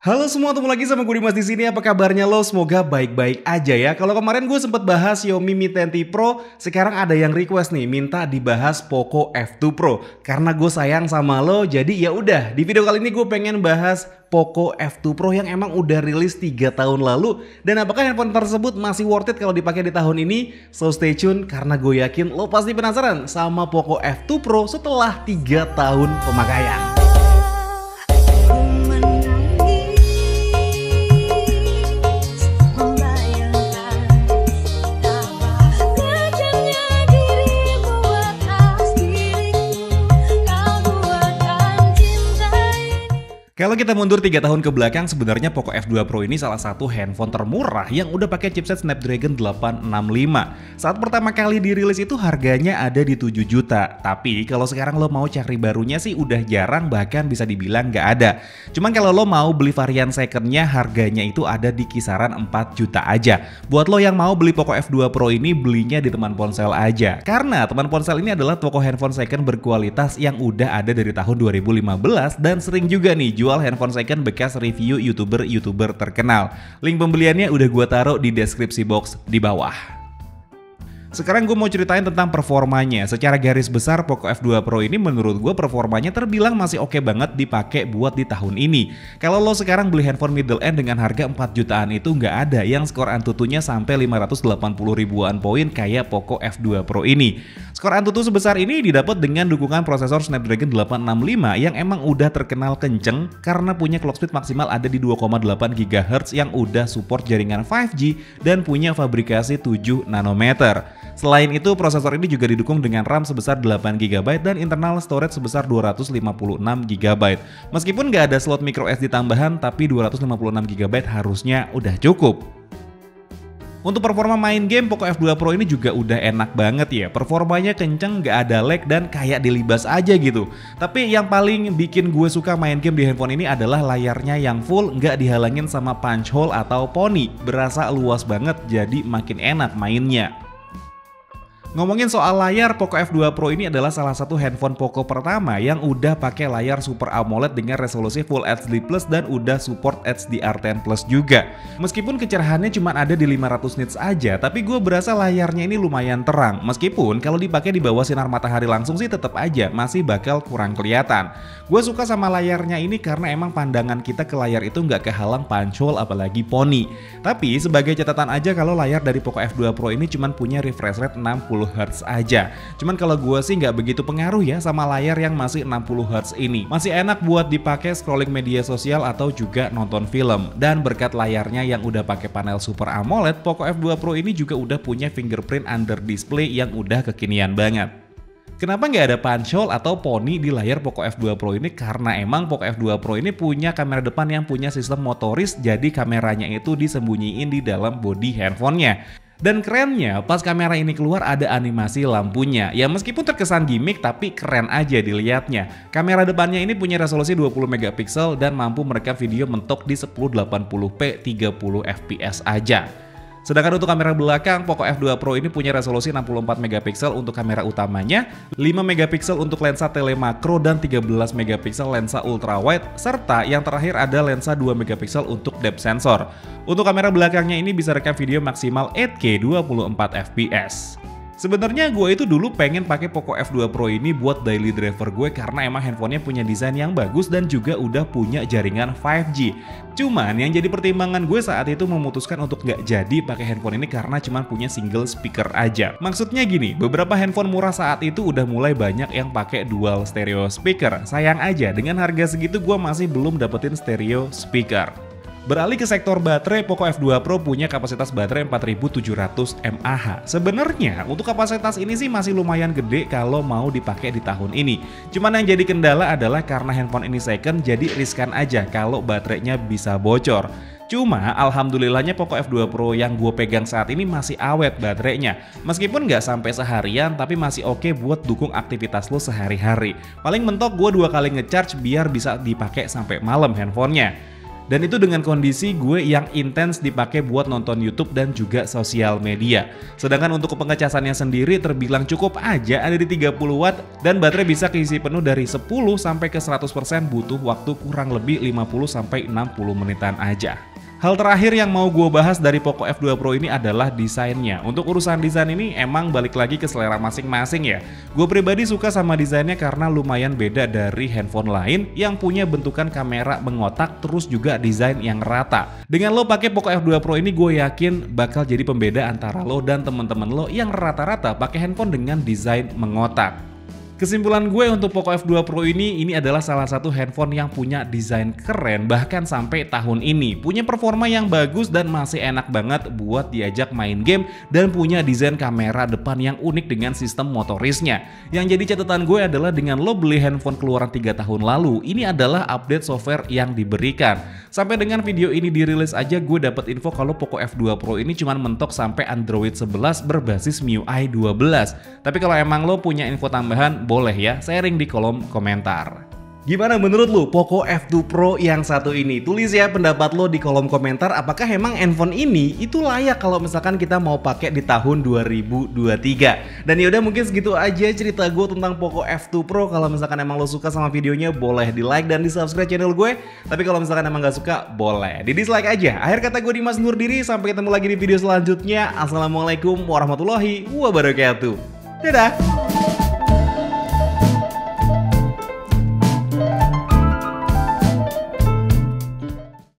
Halo semua, ketemu lagi sama gue Dimas di sini. Apa kabarnya lo? Semoga baik-baik aja ya. Kalau kemarin gue sempet bahas Xiaomi Mi 10T Pro, sekarang ada yang request nih minta dibahas Poco F2 Pro. Karena gue sayang sama lo, jadi ya udah. Di video kali ini gue pengen bahas Poco F2 Pro yang emang udah rilis 3 tahun lalu. Dan apakah handphone tersebut masih worth it kalau dipakai di tahun ini? So stay tune karena gue yakin lo pasti penasaran sama Poco F2 Pro setelah 3 tahun pemakaian. Kalau kita mundur 3 tahun ke belakang, sebenarnya Poco F2 Pro ini salah satu handphone termurah yang udah pakai chipset Snapdragon 865. Saat pertama kali dirilis itu harganya ada di 7 juta. Tapi kalau sekarang lo mau cari barunya sih udah jarang, bahkan bisa dibilang nggak ada. Cuman kalau lo mau beli varian secondnya, harganya itu ada di kisaran 4 juta aja. Buat lo yang mau beli Poco F2 Pro ini, belinya di Teman Ponsel aja. Karena Teman Ponsel ini adalah toko handphone second berkualitas yang udah ada dari tahun 2015 dan sering juga nih jual handphone second bekas review YouTuber terkenal. Link pembeliannya udah gue taruh di deskripsi box di bawah. Sekarang gue mau ceritain tentang performanya. Secara garis besar Poco F2 Pro ini menurut gue performanya terbilang masih oke banget dipakai buat di tahun ini. Kalau lo sekarang beli handphone middle end dengan harga 4 jutaan itu nggak ada yang skor Antutunya sampai 580 ribuan poin kayak Poco F2 Pro ini. Skor Antutu sebesar ini didapat dengan dukungan prosesor Snapdragon 865 yang emang udah terkenal kenceng karena punya clock speed maksimal ada di 2,8 GHz yang udah support jaringan 5G dan punya fabrikasi 7 nanometer. Selain itu, prosesor ini juga didukung dengan RAM sebesar 8 GB dan internal storage sebesar 256 GB. Meskipun nggak ada slot microSD tambahan, tapi 256 GB harusnya udah cukup. Untuk performa main game, Poco F2 Pro ini juga udah enak banget ya. Performanya kenceng, nggak ada lag dan kayak dilibas aja gitu. Tapi yang paling bikin gue suka main game di handphone ini adalah layarnya yang full, nggak dihalangin sama punch hole atau poni. Berasa luas banget, jadi makin enak mainnya. Ngomongin soal layar, Poco F2 Pro ini adalah salah satu handphone Poco pertama yang udah pakai layar Super AMOLED dengan resolusi Full HD Plus dan udah support HDR10 Plus juga. Meskipun kecerahannya cuma ada di 500 nits aja, tapi gue berasa layarnya ini lumayan terang. Meskipun kalau dipakai di bawah sinar matahari langsung sih tetap aja masih bakal kurang kelihatan. Gue suka sama layarnya ini karena emang pandangan kita ke layar itu nggak kehalang punch hole apalagi poni. Tapi sebagai catatan aja kalau layar dari Poco F2 Pro ini cuma punya refresh rate 60 Hz aja. Cuman kalau gue sih nggak begitu pengaruh ya sama layar yang masih 60 Hz ini. Masih enak buat dipakai scrolling media sosial atau juga nonton film. Dan berkat layarnya yang udah pakai panel Super AMOLED, Poco F2 Pro ini juga udah punya fingerprint under display yang udah kekinian banget. Kenapa nggak ada punch hole atau poni di layar Poco F2 Pro ini? Karena emang Poco F2 Pro ini punya kamera depan yang punya sistem motoris, jadi kameranya itu disembunyiin di dalam bodi handphonenya. Dan kerennya, pas kamera ini keluar ada animasi lampunya. Ya meskipun terkesan gimmick, tapi keren aja dilihatnya. Kamera depannya ini punya resolusi 20 megapiksel dan mampu merekam video mentok di 1080p 30 fps aja. Sedangkan untuk kamera belakang, Poco F2 Pro ini punya resolusi 64 megapiksel untuk kamera utamanya, 5 megapiksel untuk lensa telemakro dan 13 megapiksel lensa ultrawide, serta yang terakhir ada lensa 2 megapiksel untuk depth sensor. Untuk kamera belakangnya ini bisa rekam video maksimal 8K 24 fps. Sebenarnya gue itu dulu pengen pakai Poco F2 Pro ini buat daily driver gue karena emang handphonenya punya desain yang bagus dan juga udah punya jaringan 5G. Cuman yang jadi pertimbangan gue saat itu memutuskan untuk nggak jadi pakai handphone ini karena cuma punya single speaker aja. Maksudnya gini, beberapa handphone murah saat itu udah mulai banyak yang pakai dual stereo speaker. Sayang aja dengan harga segitu gue masih belum dapetin stereo speaker. Beralih ke sektor baterai, Poco F2 Pro punya kapasitas baterai 4700 mAh. Sebenarnya untuk kapasitas ini sih masih lumayan gede kalau mau dipakai di tahun ini. Cuman yang jadi kendala adalah karena handphone ini second, jadi riskan aja kalau baterainya bisa bocor. Cuma alhamdulillahnya Poco F2 Pro yang gue pegang saat ini masih awet baterainya. Meskipun nggak sampai seharian, tapi masih oke buat dukung aktivitas lo sehari-hari. Paling mentok gue 2 kali ngecharge biar bisa dipakai sampai malam handphonenya. Dan itu dengan kondisi gue yang intens dipakai buat nonton YouTube dan juga sosial media. Sedangkan untuk pengecasannya sendiri terbilang cukup aja, ada di 30 watt dan baterai bisa keisi penuh dari 10 sampai ke 100% butuh waktu kurang lebih 50 sampai 60 menitan aja. Hal terakhir yang mau gue bahas dari Poco F2 Pro ini adalah desainnya. Untuk urusan desain ini emang balik lagi ke selera masing-masing ya. Gue pribadi suka sama desainnya karena lumayan beda dari handphone lain yang punya bentukan kamera mengotak terus juga desain yang rata. Dengan lo pakai Poco F2 Pro ini gue yakin bakal jadi pembeda antara lo dan temen-temen lo yang rata-rata pakai handphone dengan desain mengotak. Kesimpulan gue untuk Poco F2 Pro ini adalah salah satu handphone yang punya desain keren bahkan sampai tahun ini. Punya performa yang bagus dan masih enak banget buat diajak main game dan punya desain kamera depan yang unik dengan sistem motorisnya. Yang jadi catatan gue adalah dengan lo beli handphone keluaran 3 tahun lalu, ini adalah update software yang diberikan. Sampai dengan video ini dirilis aja gue dapat info kalau Poco F2 Pro ini cuma mentok sampai Android 11 berbasis MIUI 12. Tapi kalau emang lo punya info tambahan, boleh ya sharing di kolom komentar. Gimana menurut lo Poco F2 Pro yang satu ini? Tulis ya pendapat lo di kolom komentar, apakah emang handphone ini itu layak kalau misalkan kita mau pakai di tahun 2023. Dan yaudah mungkin segitu aja cerita gue tentang Poco F2 Pro. Kalau misalkan emang lo suka sama videonya boleh di like dan di subscribe channel gue. Tapi kalau misalkan emang gak suka boleh di dislike aja. Akhir kata gue Dimas Nur diri, sampai ketemu lagi di video selanjutnya. Assalamualaikum warahmatullahi wabarakatuh. Dadah.